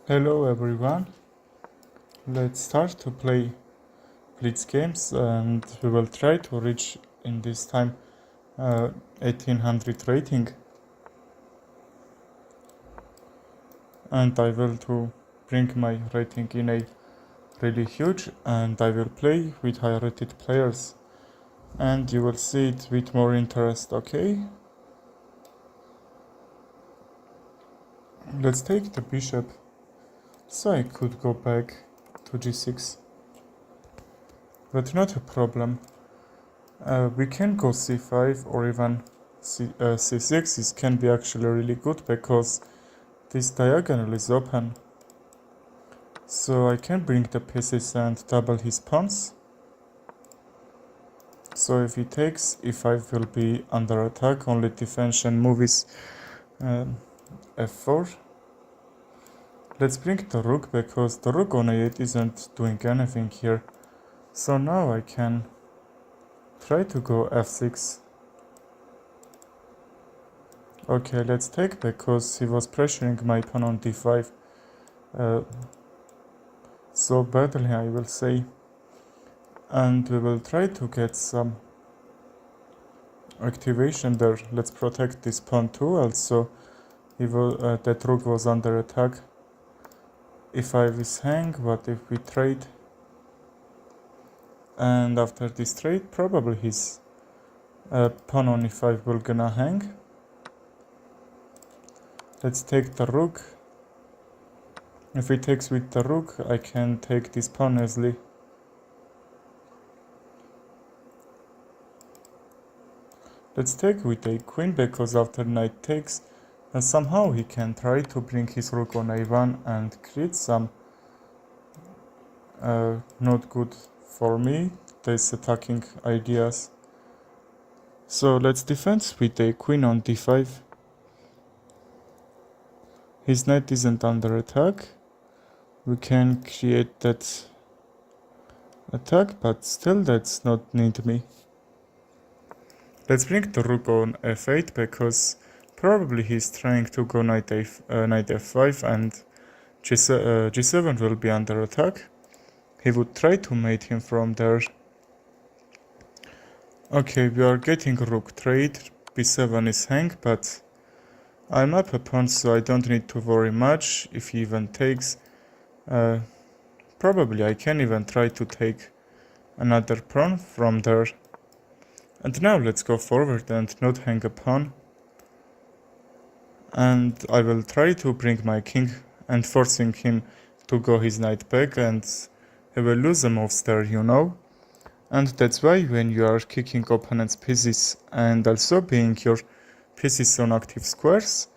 Hello everyone, let's start to play Blitz games and we will try to reach in this time 1800 rating, and I will to bring my rating in a really huge, and I will play with high rated players and you will see it with more interest. Okay, let's take the bishop so I could go back to g6, but not a problem. We can go c5 or even c6. This can be actually really good because this diagonal is open. So I can bring the pieces and double his pawns. So if he takes, e5 will be under attack. Only defension move is f4. Let's bring the rook because the rook on a8 isn't doing anything here. So now I can try to go f6. Okay, let's take because he was pressuring my pawn on d5 so badly, I will say. And we will try to get some activation there. Let's protect this pawn too. Also, that rook was under attack. e5 is hang. What if we trade? And after this trade, probably his pawn on e5 will gonna hang. Let's take the rook. If he takes with the rook, I can take this pawn easily. Let's take with a queen because after knight takes, somehow he can try to bring his rook on a1 and create some not good for me, these attacking ideas. So let's defend with a queen on d5. His knight isn't under attack. We can create that attack, but still that's not need me. Let's bring the rook on f8 because probably he's trying to go knight f5 and g7 will be under attack. He would try to mate him from there. Okay, we are getting rook trade. b7 is hang, but I'm up a pawn, so I don't need to worry much. If he even takes, probably I can even try to take another pawn from there. And now let's go forward and not hang a pawn. And I will try to bring my king and forcing him to go his knight back, and he will lose the moves there, you know. And that's why when you are kicking opponent's pieces and also being your pieces on active squares,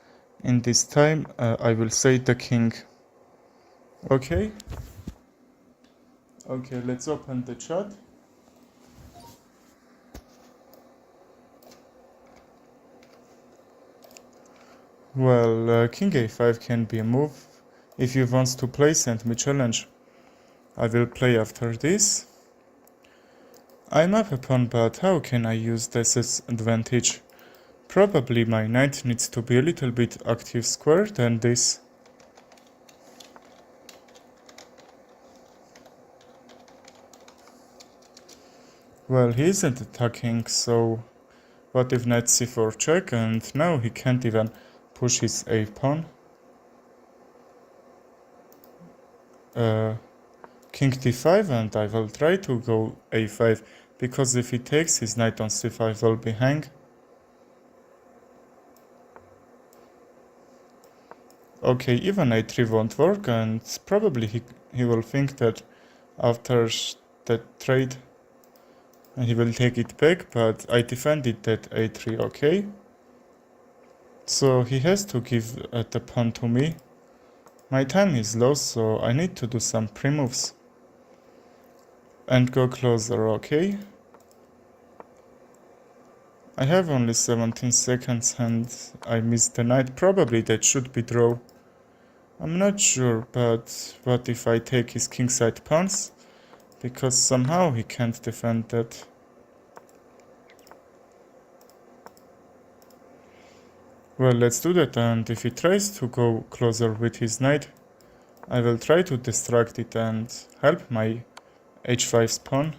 in this time I will say the king. Okay, let's open the chat. Well, king a5 can be a move. If you want to play, send me challenge. I will play after this. I'm up a pawn, but how can I use this as advantage? Probably my knight needs to be a little bit active square than this. Well, he isn't attacking, so what if knight c4 check, and now he can't even push his a pawn. King d5, and I will try to go a5 because if he takes, his knight on c5 will be hang. Okay, even a3 won't work, and probably he will think that after that trade he will take it back, but I defended that a3, okay? So he has to give the pawn to me. My time is low, so I need to do some pre-moves and go closer, okay? I have only 17 seconds and I missed the knight. Probably that should be draw. I'm not sure, but what if I take his kingside pawns? Because somehow he can't defend that. Well, let's do that, and if he tries to go closer with his knight, I will try to distract it and help my h5 pawn.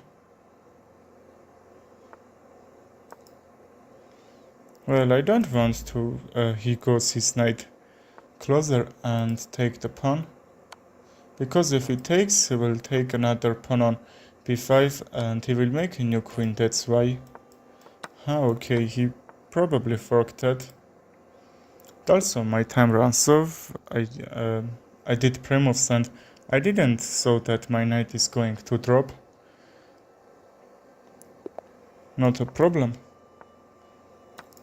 Well, I don't want to, he goes his knight closer and take the pawn. Because if he takes, he will take another pawn on b5 and he will make a new queen, that's why. Okay, he probably forked that. Also, my time runs off. I did pre-moves and I didn't saw that my knight is going to drop. Not a problem.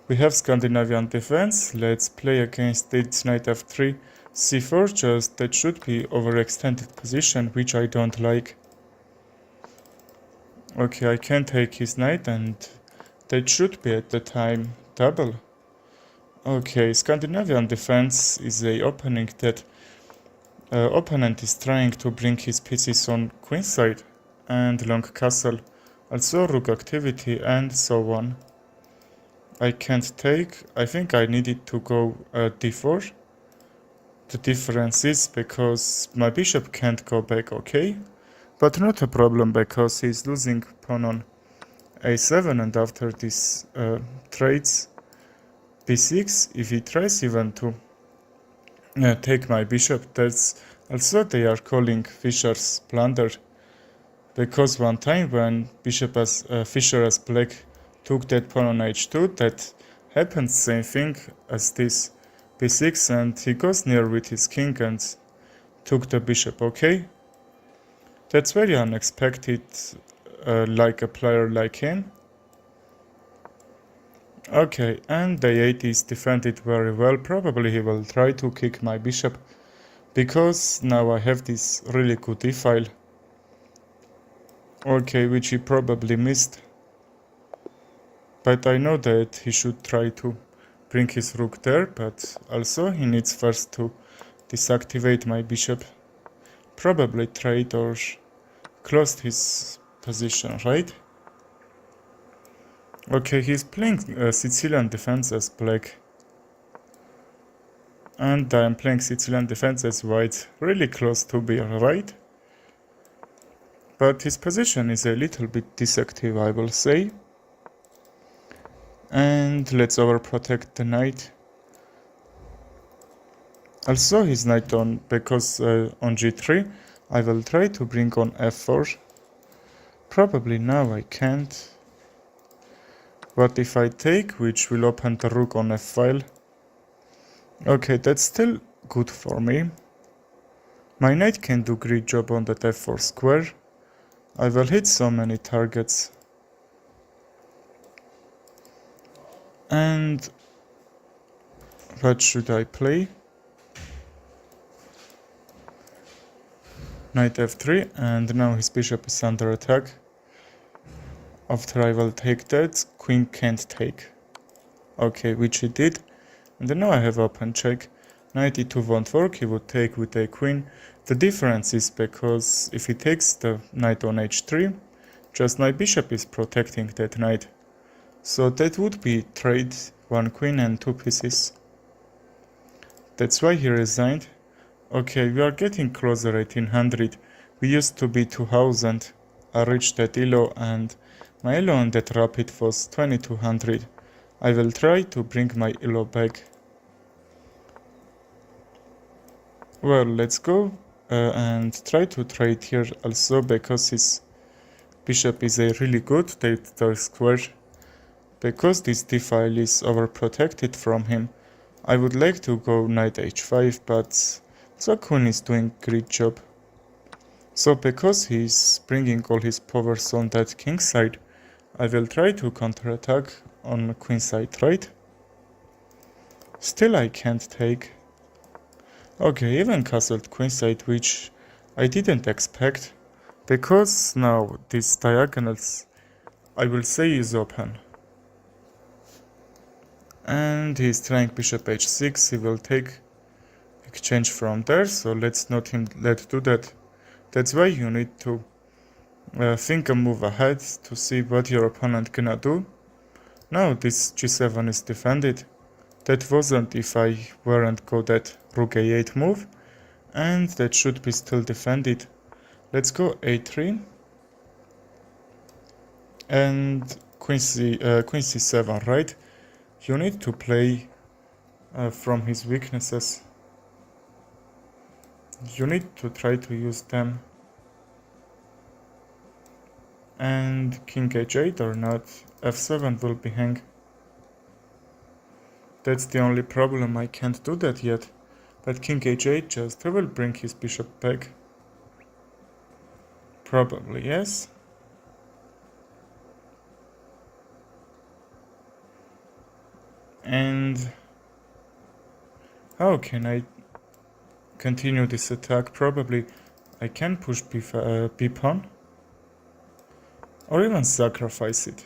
We have Scandinavian defense. Let's play against it. Knight f3, c4, just that should be overextended position, which I don't like. Okay, I can take his knight and that should be at the time double. Okay, Scandinavian defense is a opening that opponent is trying to bring his pieces on queenside and long castle, also rook activity and so on. I can't take, I think I needed to go d4. The difference is because my bishop can't go back, okay? But not a problem because he's losing pawn on a7 and after this trades b6, if he tries even to take my bishop, that's also they are calling Fischer's blunder. Because one time when bishop as Fischer as black took that pawn on h2, that happened same thing as this b6 and he goes near with his king and took the bishop, okay? That's very unexpected, like a player like him. Okay, and a8 is defended very well. Probably he will try to kick my bishop because now I have this really good e-file. Okay, which he probably missed. But I know that he should try to bring his rook there, but also he needs first to deactivate my bishop. Probably trade or closed his position, right? Okay, he's playing Sicilian defense as black. And I'm playing Sicilian defense as white. Really close to be right. But his position is a little bit deceptive, I will say. And let's overprotect the knight. Also his knight on, because on g3, I will try to bring on f4. Probably now I can't. What if I take, which will open the rook on f-file? Okay, that's still good for me. My knight can do great job on that f4 square. I will hit so many targets. And what should I play? Knight f3, and now his bishop is under attack. After I will take that, queen can't take. Okay, which he did. And now I have open check. Knight e2 won't work, he would take with a queen. The difference is because if he takes the knight on h3, just my bishop is protecting that knight. So that would be trade, one queen and two pieces. That's why he resigned. Okay, we are getting closer 1800. We used to be 2000. I reached that elo and my elo on that rapid was 2200. I will try to bring my elo back. Well, let's go and try to trade here also because his bishop is a really good territory square. Because this d-file is overprotected from him, I would like to go knight h5, but Zakun is doing great job. So because he's bringing all his powers on that king side, I will try to counterattack on queen side, right? Still I can't take. Okay, even castled queen side, which I didn't expect, because now these diagonals, I will say, is open. And he's trying bishop h6, he will take exchange from there, so let's not him let do that. That's why you need to think a move ahead to see what your opponent gonna do. Now this g7 is defended. That wasn't if I weren't go that rook a8 move. and that should be still defended. Let's go a3 and queen c7, right? You need to play from his weaknesses. You need to try to use them. And king h8 or not, f7 will be hang. That's the only problem, I can't do that yet. But king h8 just will bring his bishop back. Probably, yes. And how can I continue this attack? Probably I can push b pawn or even sacrifice it.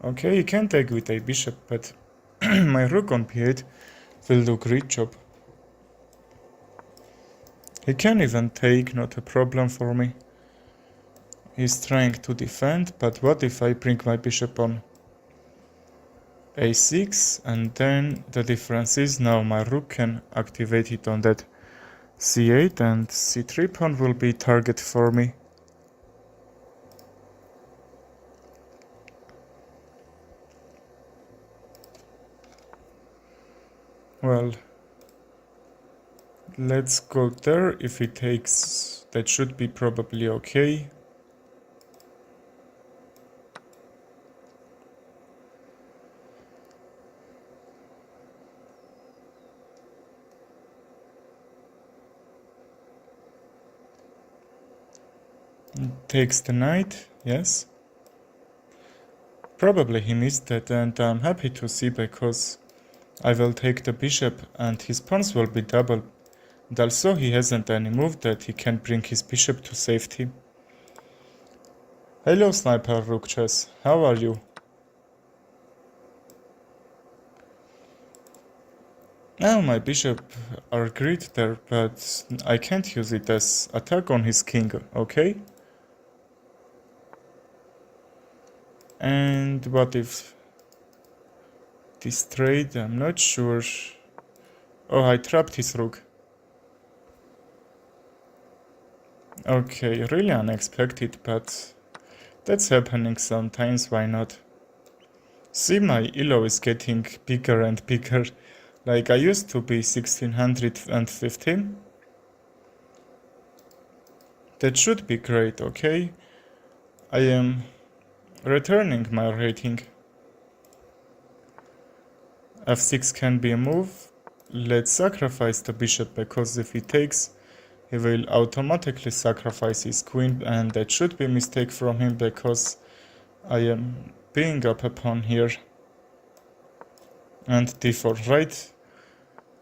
Okay, you can take with a bishop, but my rook on b8 will do great job. He can even take, not a problem for me. He's trying to defend, but what if I bring my bishop on a6, and then the difference is now my rook can activate it on that c8, and c3 pawn will be target for me. Well, let's go there. If it takes, that should be probably okay. Takes the knight, yes. Probably he missed that, and I'm happy to see, because I will take the bishop and his pawns will be double. And also he hasn't any move that he can bring his bishop to safety. Hello Sniper Rook Chess, how are you? Now my bishop are great there, but I can't use it as attack on his king, okay? And what if this trade? I'm not sure. Oh, I trapped his rook. Okay, really unexpected, but that's happening sometimes, why not? See, my elo is getting bigger and bigger. Like, I used to be 1615. That should be great, okay? I am returning my rating. f6 can be a move. Let's sacrifice the bishop, because if he takes, he will automatically sacrifice his queen, and that should be a mistake from him, because I am being up a pawn here. And d4, right?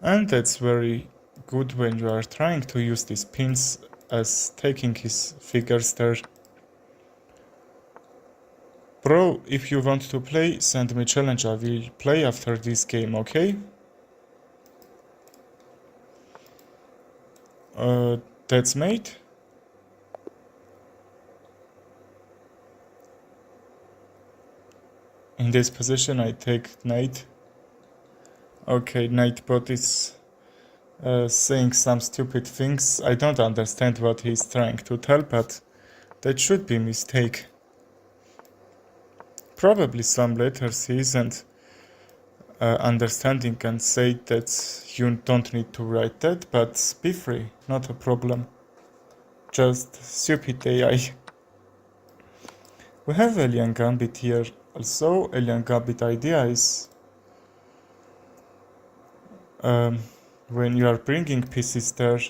And that's very good when you are trying to use these pins as taking his figures there. Bro, if you want to play, send me challenge. I will play after this game, okay? That's mate. In this position I take knight. Okay, Nightbot is saying some stupid things. I don't understand what he's trying to tell, but that should be a mistake. Probably some letters he isn't understanding and say that you don't need to write that, but be free, not a problem. Just stupid AI. We have Alien Gambit here. Also, Alien Gambit idea is when you are bringing pieces there,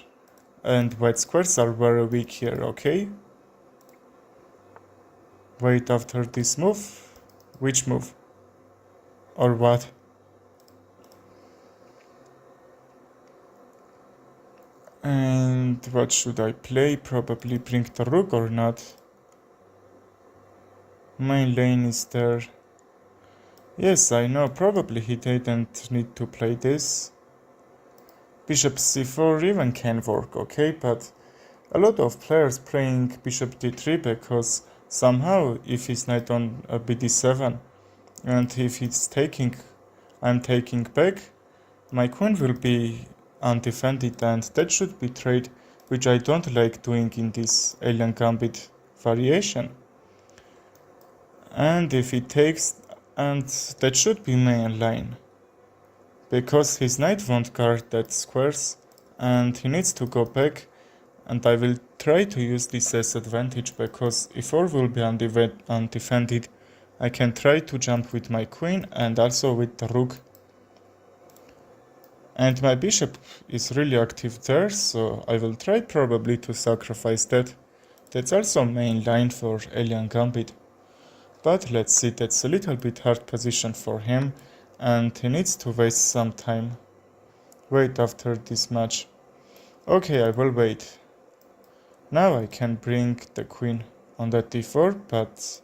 and white squares are very weak here, okay? Wait, after this move? Which move? Or what? And what should I play? Probably bring the rook or not? Main lane is there. Yes, I know, probably he didn't need to play this. Bishop c4 even can work, okay, but a lot of players playing bishop d3 because somehow if he's knight on bd7 and if it's taking, I'm taking back, my queen will be undefended, and that should be trade, which I don't like doing in this Alien Gambit variation. And if he takes, and that should be main line, because his knight won't guard that squares, and he needs to go back, and I will try to use this as advantage, because e4 will be undefended. I can try to jump with my queen and also with the rook. And my bishop is really active there, so I will try probably to sacrifice that. That's also main line for Alien Gambit. But let's see, that's a little bit hard position for him, and he needs to waste some time. Wait after this match. Okay, I will wait. Now I can bring the queen on that d4, but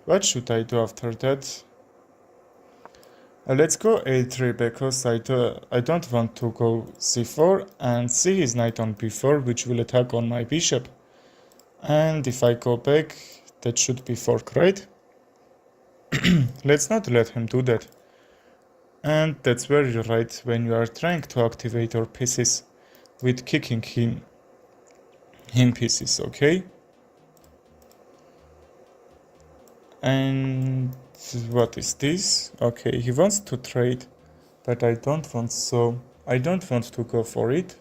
what should I do after that? Let's go a3, because I don't want to go c4 and see his knight on b4, which will attack on my bishop. And if I go back, that should be fork, right? Let's not let him do that. And that's very right when you are trying to activate your pieces with kicking him pieces, okay? And what is this? Okay, he wants to trade, but I don't want to go for it.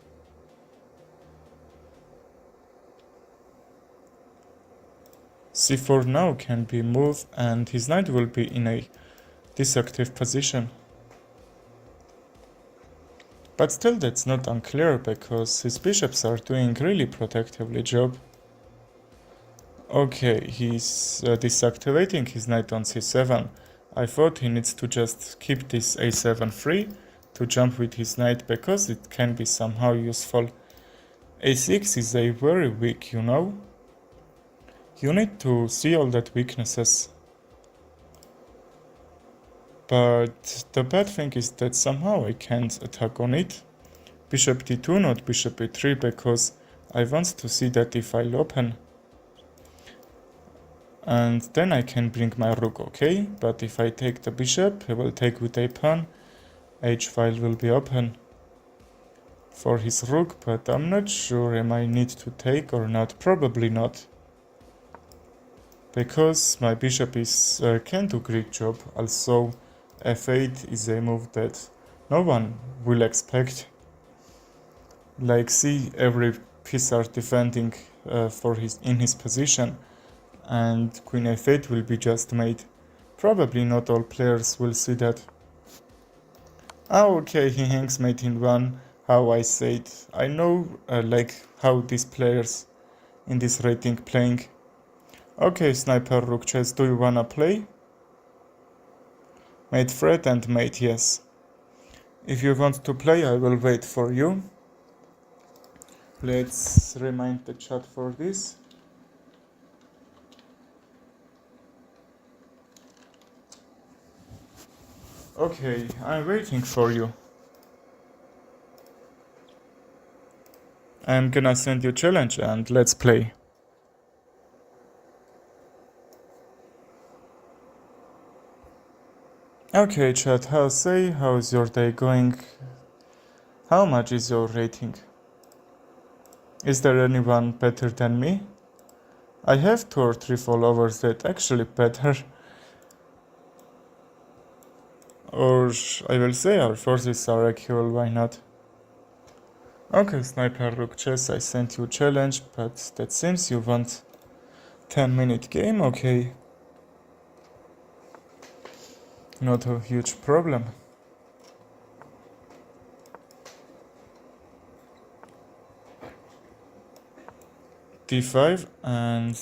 c4 now can be moved, and his knight will be in a disactive position. But still, that's not unclear, because his bishops are doing really protectively job. Okay, he's deactivating his knight on c7. I thought he needs to just keep this a7 free to jump with his knight, because it can be somehow useful. a6 is a very weak, you know? You need to see all that weaknesses. But the bad thing is that somehow I can't attack on it. Bishop d2, not bishop e3, because I want to see that e-file open. And then I can bring my rook, okay? But if I take the bishop, he will take with a pawn. H-file will be open for his rook, but I'm not sure am I need to take or not. Probably not. Because my bishop can do great job. Also, f8 is a move that no one will expect. Like, see, every piece are defending in his position, and queen f8 will be just made. Probably not all players will see that. Oh, okay, he hangs mate in one. How I said, I know like how these players in this rating playing. Okay, Sniper Rook Chess, do you wanna play? Mate Fred and mate yes. If you want to play, I will wait for you. Let's remind the chat for this. Okay, I'm waiting for you. I'm gonna send you a challenge and let's play. Okay, chat, how's your day going? How much is your rating? Is there anyone better than me? I have 2 or 3 followers that actually better. Or I will say our forces are equal, why not? Okay, Sniper Rook Chess, I sent you a challenge, but that seems you want 10-minute game, okay. Not a huge problem. d5 and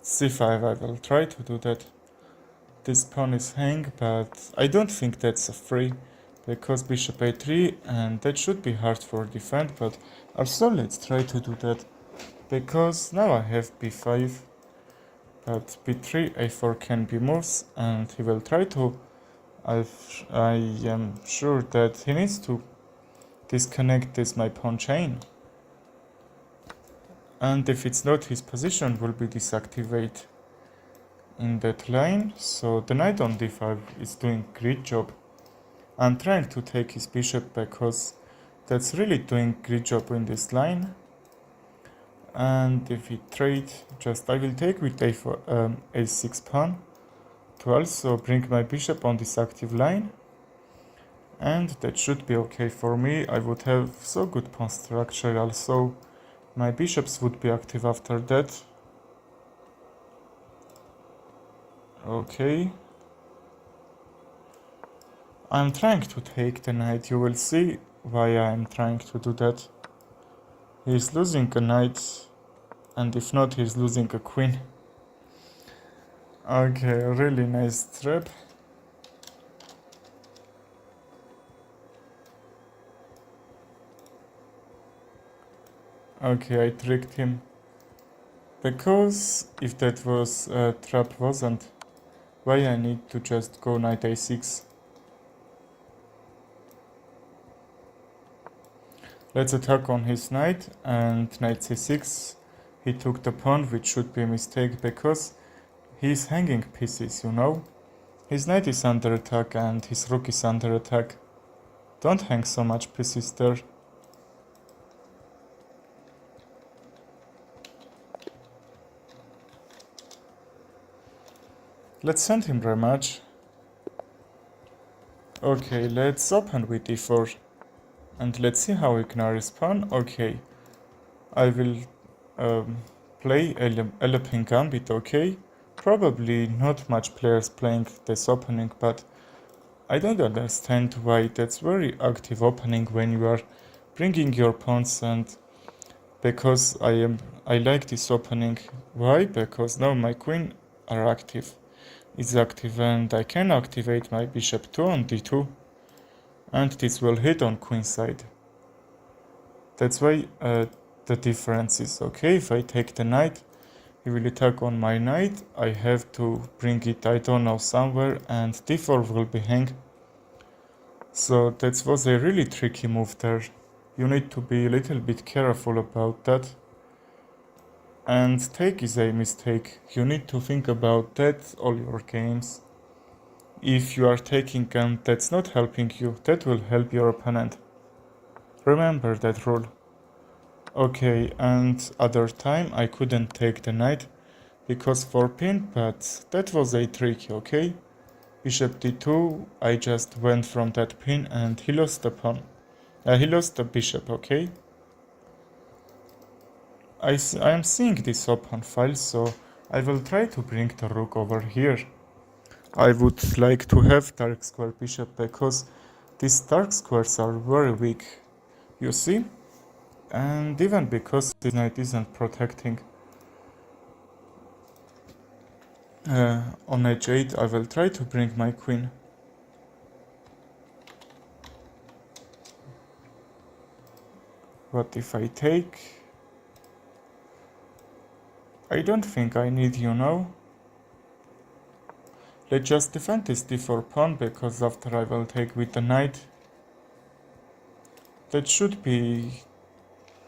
c5, I will try to do that. This pawn is hang, but I don't think that's a free, because bishop a3, and that should be hard for defend, but also let's try to do that, because now I have b5, but b3, a4 can be moves, and he will try to. I am sure that he needs to disconnect this my pawn chain, and if it's not, his position will be deactivated in that line. So the knight on d5 is doing great job. I'm trying to take his bishop, because That's really doing great job in this line. And if we trade, just I will take with a6 pawn to also bring my bishop on this active line. And that should be okay for me. I would have so good pawn structure also. My bishops would be active after that. Okay. I'm trying to take the knight. You will see why I'm trying to do that. He's losing a knight, and if not, he's losing a queen. Okay, really nice trap. Okay, I tricked him. Because if that was trap wasn't, why I need to just go knight a6? Let's attack on his knight, and knight c6. He took the pawn, which should be a mistake because he's hanging pieces, you know? His knight is under attack and his rook is under attack. Don't hang so much pieces there. Let's send him rematch. Okay, let's open with e4. And let's see how he can respond. Okay, I will play Elephant Gambit, okay? Probably not much players playing this opening, but I don't understand why that's very active opening when you are bringing your pawns, and because I like this opening. Why? Because now my queen are active. Is active and I can activate my bishop 2 on d2. And this will hit on queen side. That's why the difference is okay. If I take the knight, he will attack on my knight. I have to bring it, I don't know, somewhere, and d4 will be hang. So that was a really tricky move there. You need to be a little bit careful about that. And take is a mistake. You need to think about that all your games. If you are taking and that's not helping you, that will help your opponent. Remember that rule. Okay, and other time I couldn't take the knight because for pin, but that was a trick, okay? Bishop d2, I just went from that pin and he lost the pawn. He lost the bishop, okay? I am seeing this open file, so I will try to bring the rook over here. I would like to have dark square bishop because these dark squares are very weak, you see? And even because this knight isn't protecting. On h8 I will try to bring my queen. What if I take? I don't think I need, you know. Let's just defend this d4 pawn because after I will take with the knight. That should be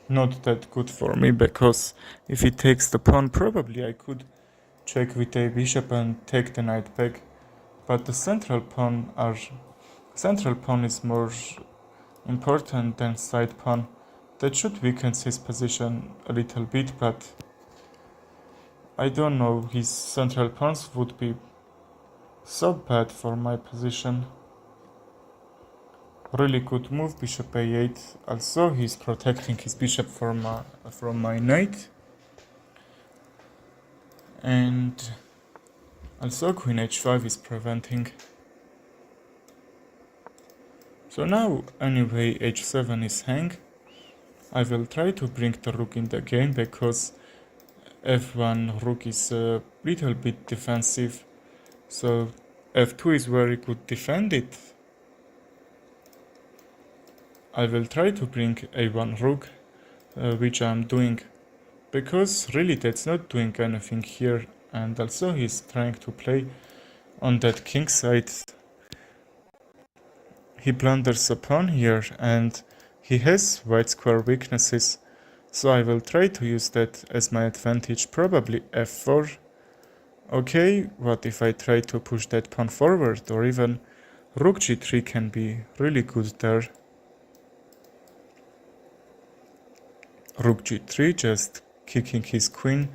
not that good for me because if he takes the pawn, probably I could check with a bishop and take the knight back. But the central pawn is more important than side pawn. That should weaken his position a little bit, but I don't know, his central pawns would be so bad for my position. Really good move, bishop a8. Also, he's protecting his bishop from my knight. And also queen h5 is preventing. So now, anyway, h7 is hang. I will try to bring the rook in the game because f1 rook is a little bit defensive. So f2 is very good defended. I will try to bring a1 rook, which I'm doing, because really that's not doing anything here, and also he's trying to play on that king side. He blunders a pawn here, and he has white square weaknesses, so I will try to use that as my advantage, probably f4. Okay, what if I try to push that pawn forward, or even rook g3 can be really good there. rook g3, just kicking his queen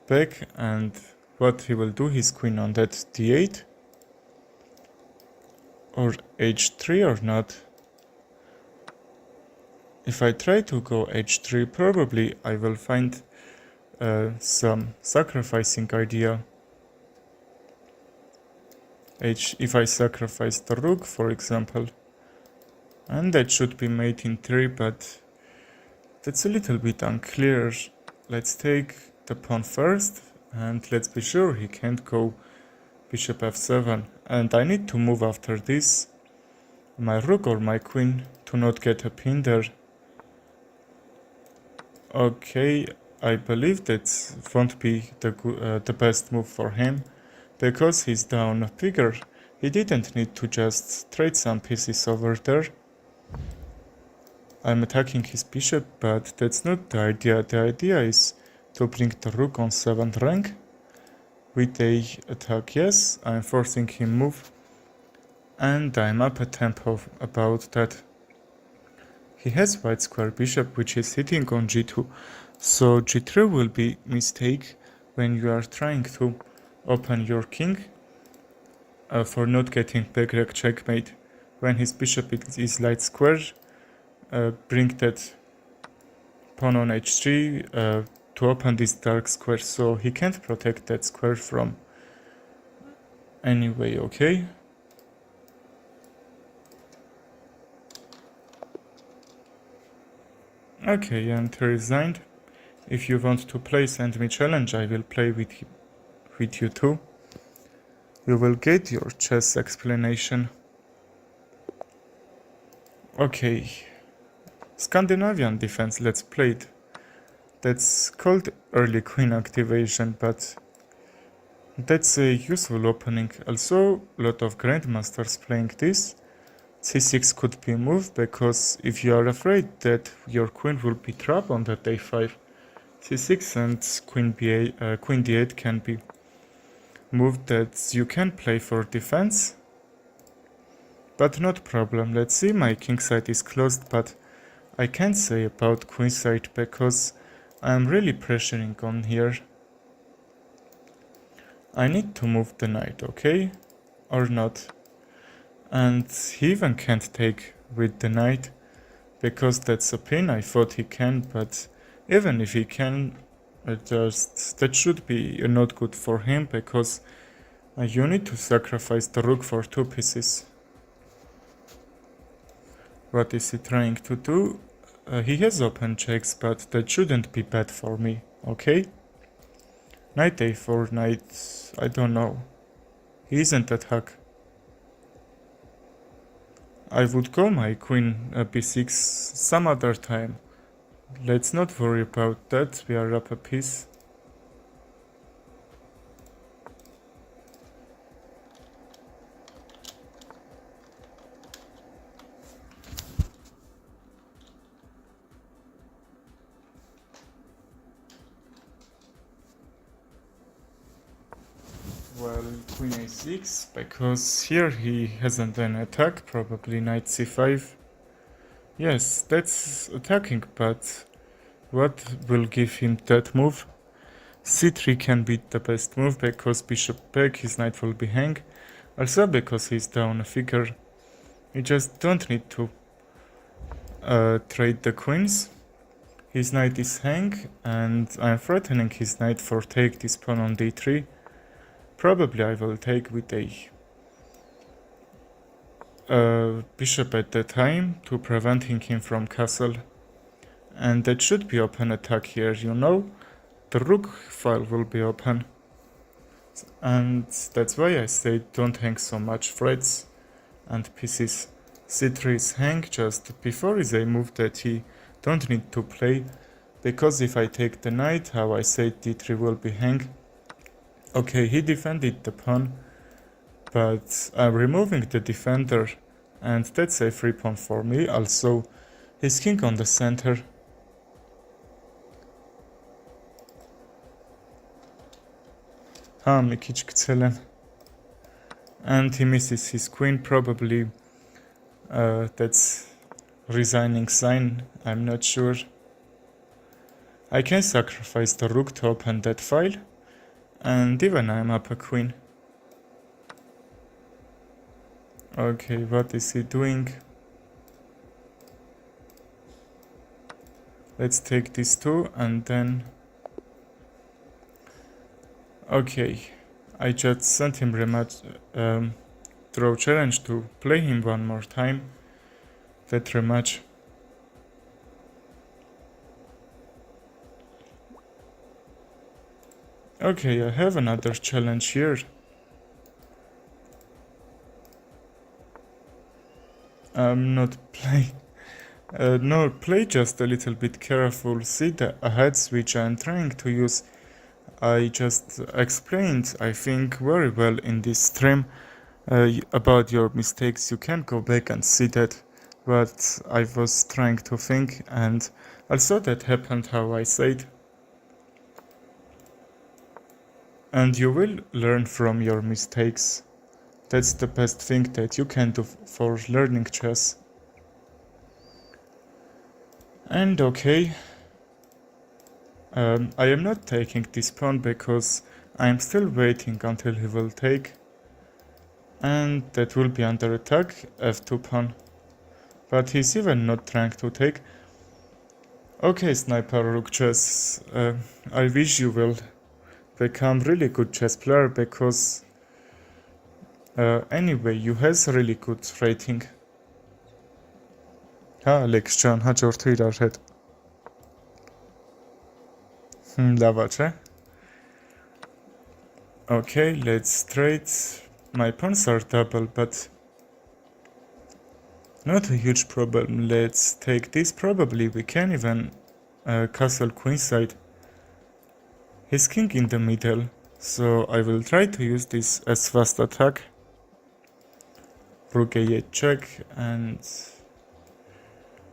back, and what he will do, his queen on that d8 or h3 or not. If I try to go h3, probably I will find some sacrificing idea. If I sacrifice the rook, for example, and that should be mate in 3, but that's a little bit unclear. Let's take the pawn first, and let's be sure he can't go bishop f7, and I need to move after this my rook or my queen to not get a pin there. Okay, I believe that won't be the best move for him, because he's down a figure. He didn't need to just trade some pieces over there. I'm attacking his bishop, but that's not the idea. The idea is to bring the rook on 7th rank with a attack. Yes, I'm forcing him move, and I'm up a tempo about that. He has white square bishop, which is hitting on g2, so g3 will be mistake when you are trying to open your king for not getting backrec checkmate. When his bishop is light square, bring that pawn on h3 to open this dark square, so he can't protect that square from anyway. Okay, okay, and he resigned. If you want to play, send me challenge, I will play with you too. You will get your chess explanation. Okay, Scandinavian defense, let's play it. That's called early queen activation, but that's a useful opening. Also, a lot of grandmasters playing this. c6 could be moved, because if you are afraid that your queen will be trapped on that a5, c6 and queen d8 can be moved, that you can play for defense, but not problem. Let's see, my king side is closed, but I can't say about queen side, because I'm really pressuring on here. I need to move the knight, okay, or not, and he even can't take with the knight, because that's a pin. I thought he can, but even if he can, that should be not good for him, because you need to sacrifice the rook for 2 pieces. What is he trying to do? He has open checks, but that shouldn't be bad for me, okay? Knight a4, knight, I don't know. He isn't attack. I would go my queen b6 some other time. Let's not worry about that, we are up a piece. Well, queen a6, because here he hasn't an attack, probably knight c5. Yes, that's attacking, but what will give him that move? c3 can be the best move, because bishop back, his knight will be hang. Also because he's down a figure. You just don't need to trade the queens. His knight is hang, and I'm threatening his knight for take this pawn on d3. Probably I will take with a bishop at the time to preventing him from castle. And that should be open attack here, you know? The rook file will be open. And that's why I say don't hang so much threads and pieces. c3 is hang just before is a move that he don't need to play, because if I take the knight, how I said d3 will be hang. Okay, he defended the pawn, but I'm removing the defender, and that's a free pawn for me. Also, his king on the center. Mikic gцელენ. And he misses his queen, probably that's resigning sign, I'm not sure. I can sacrifice the rook to open that file, and even I'm up a queen. Okay, what is he doing? Let's take these two and then... Okay, I just sent him rematch draw challenge to play him one more time. That rematch. Okay, I have another challenge here. Not play. No, play just a little bit careful. See the ahead switch I'm trying to use. I just explained, I think, very well in this stream about your mistakes. You can go back and see that what I was trying to think, and also that happened how I said. And you will learn from your mistakes. That's the best thing that you can do for learning chess. And okay, I am not taking this pawn because I am still waiting until he will take, and that will be under attack, f2 pawn. But he's even not trying to take. Okay, Sniper Rook Chess, I wish you will become really good chess player because anyway, you has really good rating. Alex Can, hagyort híráshet. Lavacze. Okay, let's trade. My pawns are double, but not a huge problem. Let's take this. Probably we can even castle queenside. His king in the middle, so I will try to use this as fast attack. Rook a8 check, and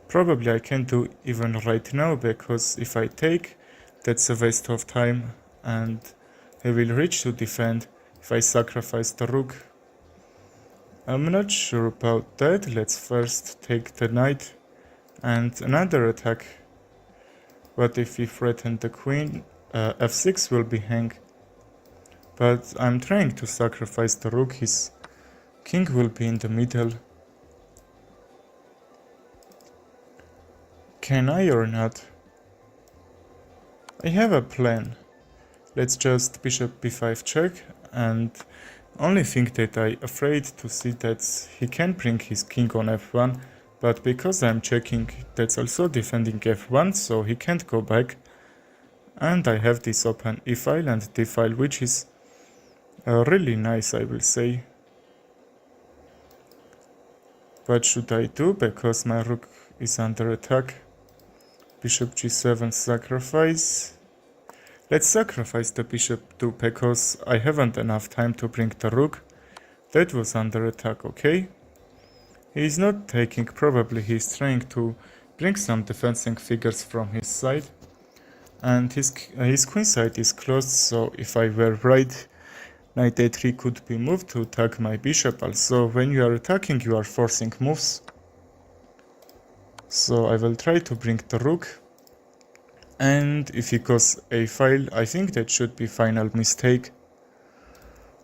probably I can't do even right now because if I take, that's a waste of time, and he will reach to defend if I sacrifice the rook. I'm not sure about that. Let's first take the knight and another attack. What if we threaten the queen? f6 will be hang. But I'm trying to sacrifice the rook. His king will be in the middle. Can I or not? I have a plan. Let's just bishop b5 check, and only thing that I afraid to see that he can bring his king on f1, but because I'm checking, that's also defending f1, so he can't go back. And I have this open e file and d file, which is really nice, I will say. What should I do? Because my rook is under attack. Bishop g7 sacrifice. Let's sacrifice the bishop too, because I haven't enough time to bring the rook. That was under attack, okay? He is not taking, probably he is trying to bring some defending figures from his side. And his queen side is closed, so if I were right, knight a3 could be moved to attack my bishop. Also, when you are attacking, you are forcing moves. So I will try to bring the rook. And if he goes a file, I think that should be final mistake.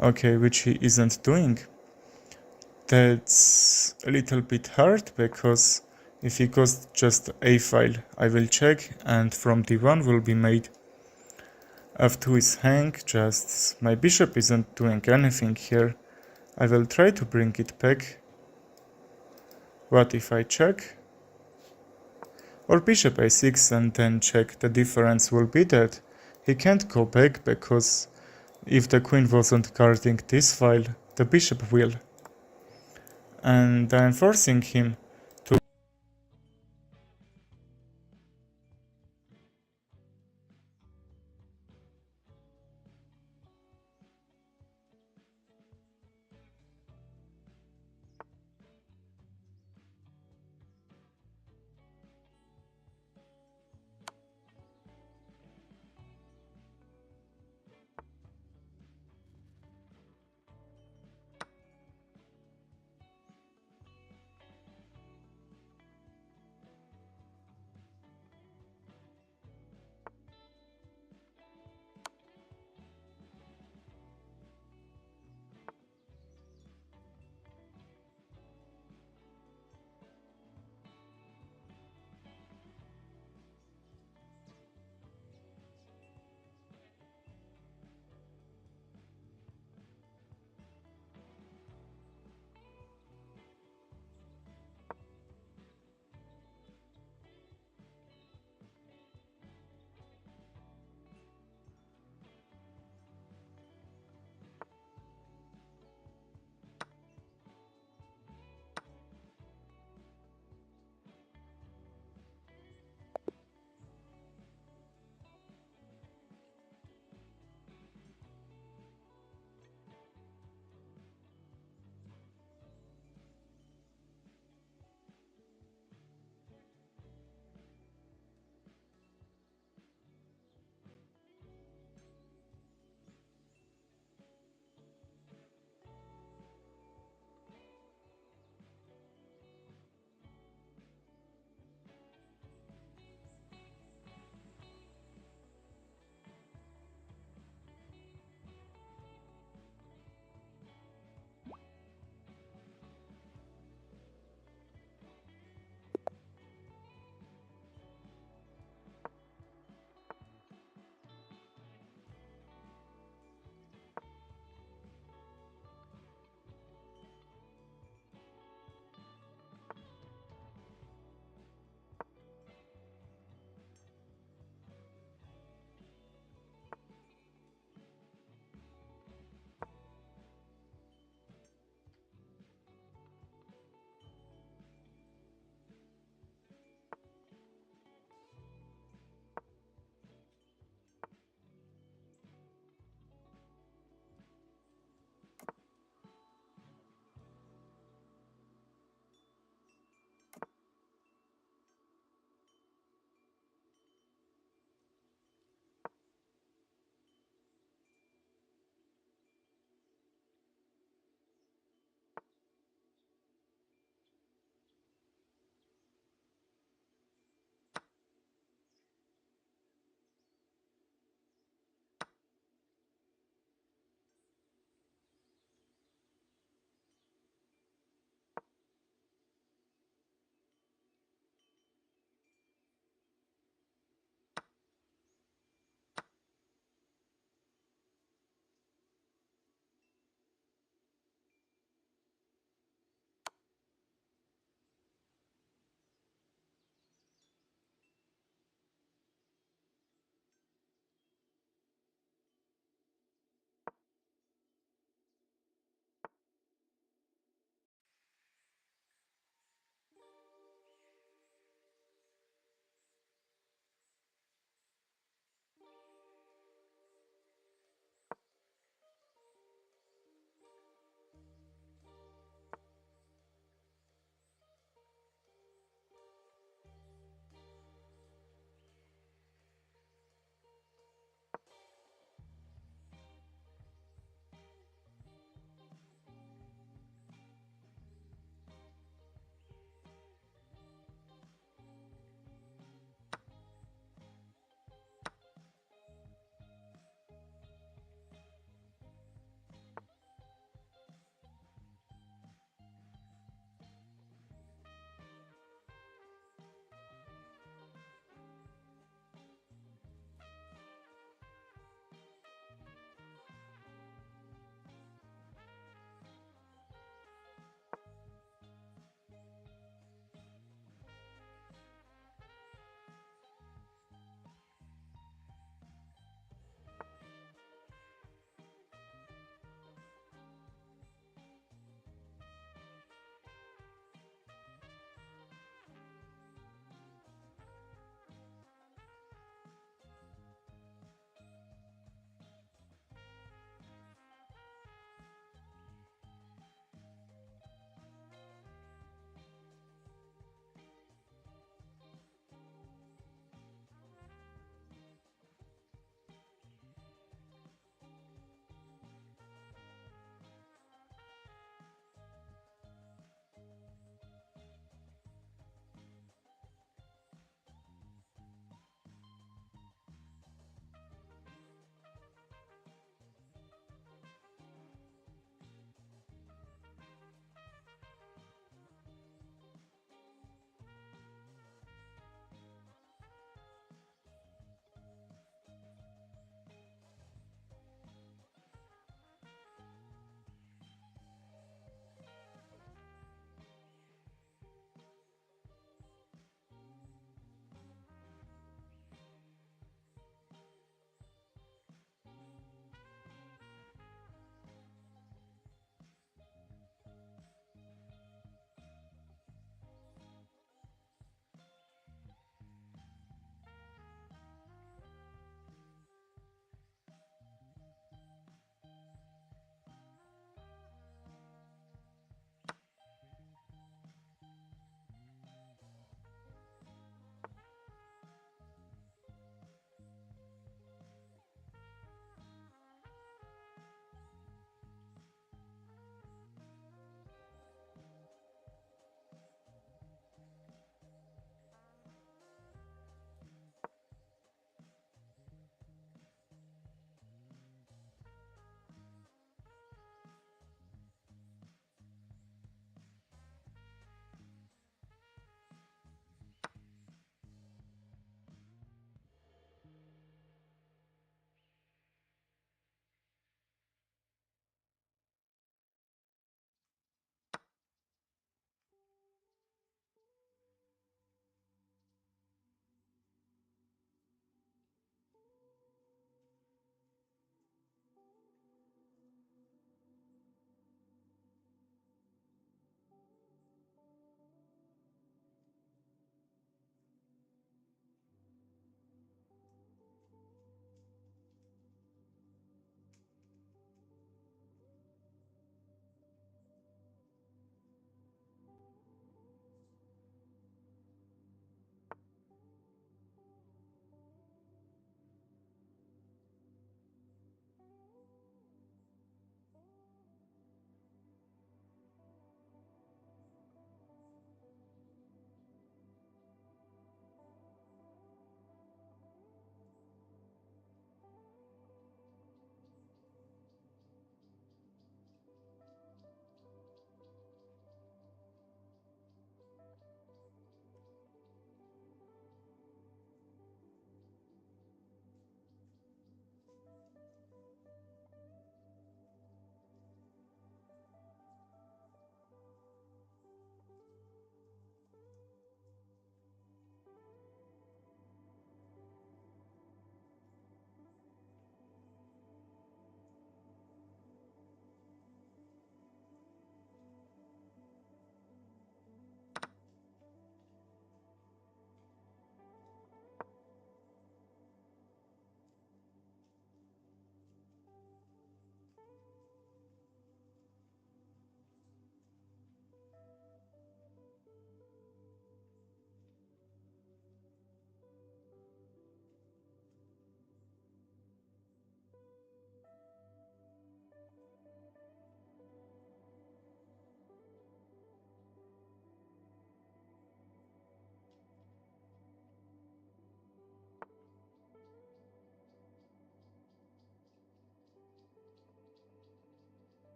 Okay, which he isn't doing. That's a little bit hard, because if he goes just a file, I will check, and from d1 will be made. f2 is hang, just my bishop isn't doing anything here. I will try to bring it back. What if I check? Or bishop a6 and then check. The difference will be that he can't go back, because if the queen wasn't guarding this file, the bishop will. And I'm forcing him to...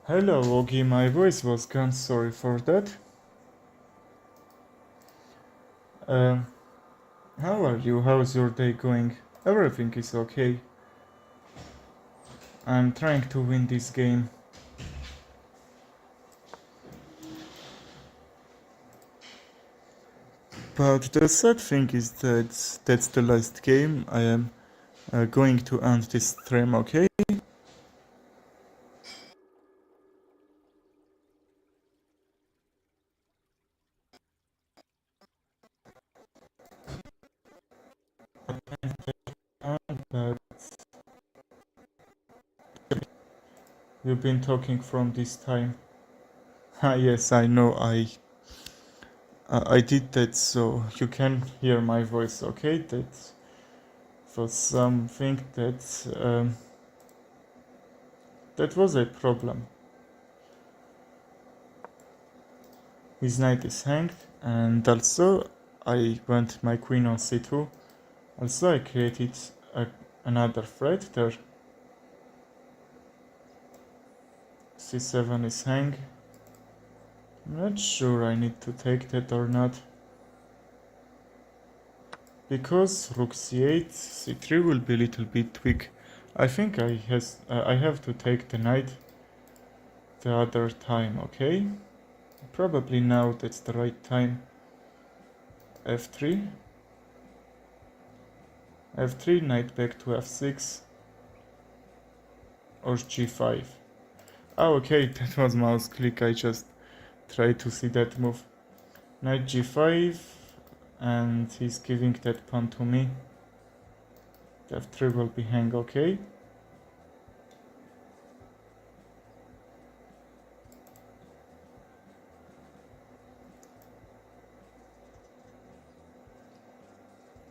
Hello, Ogi, my voice was gone, sorry for that. Um, how are you? How's your day going? Everything is okay. I'm trying to win this game. But the sad thing is that that's the last game. I am going to end this stream, okay? But you've been talking from this time. Ah, yes, I know. I did that so you can hear my voice, okay? That for something that was a problem. His knight is hanged, and also I went my queen on c2. Also I created another threat there. c7 is hanged. I'm not sure I need to take that or not. Because rook c8, c3 will be a little bit weak. I think I have to take the knight the other time, okay? Probably now that's the right time. f3. f3, knight back to f6. Or g5. Oh, okay, that was mouse click, I just tried to see that move. Knight g5, and he's giving that pawn to me. f3 will be hang, okay?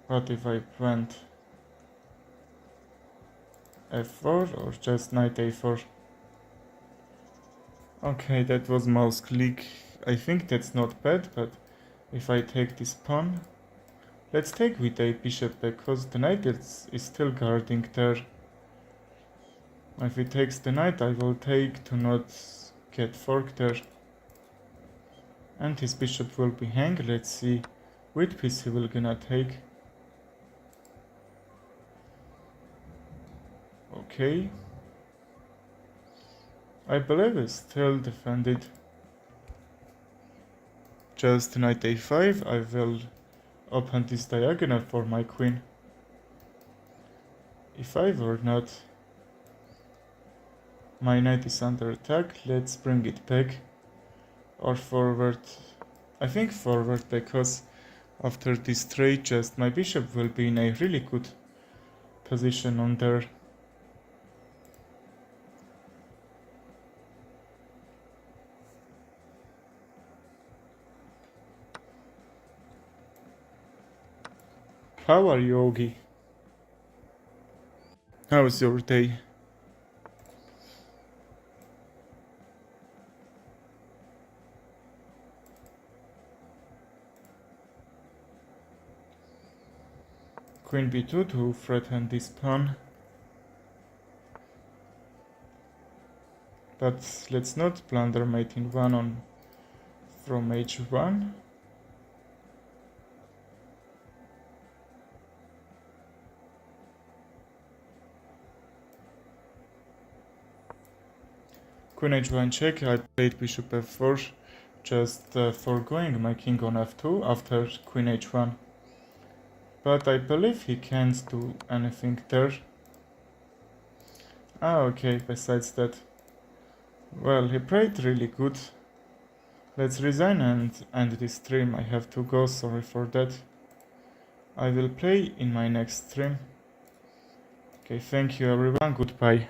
What if I went f4 or just knight a4? Okay, that was mouse click. I think that's not bad, but if I take this pawn, let's take with a bishop because the knight is still guarding there. If he takes the knight, I will take to not get forked there. And his bishop will be hang. Let's see which piece he will gonna take. Okay. I believe it's still defended. Just knight a5. I will open this diagonal for my queen. e5 or not. My knight is under attack. Let's bring it back. Or forward. I think forward because after this trade just my bishop will be in a really good position on there. How are you, Ogi? How's your day? Queen b2 to threaten this pawn. But let's not blunder mate in 1 on from h1. Queen h1 check, I played bishop f4, just foregoing my king on f2 after queen h1. But I believe he can't do anything there. Ah, okay, besides that. Well, he played really good. Let's resign and end this stream. I have to go, sorry for that. I will play in my next stream. Okay, thank you everyone, goodbye.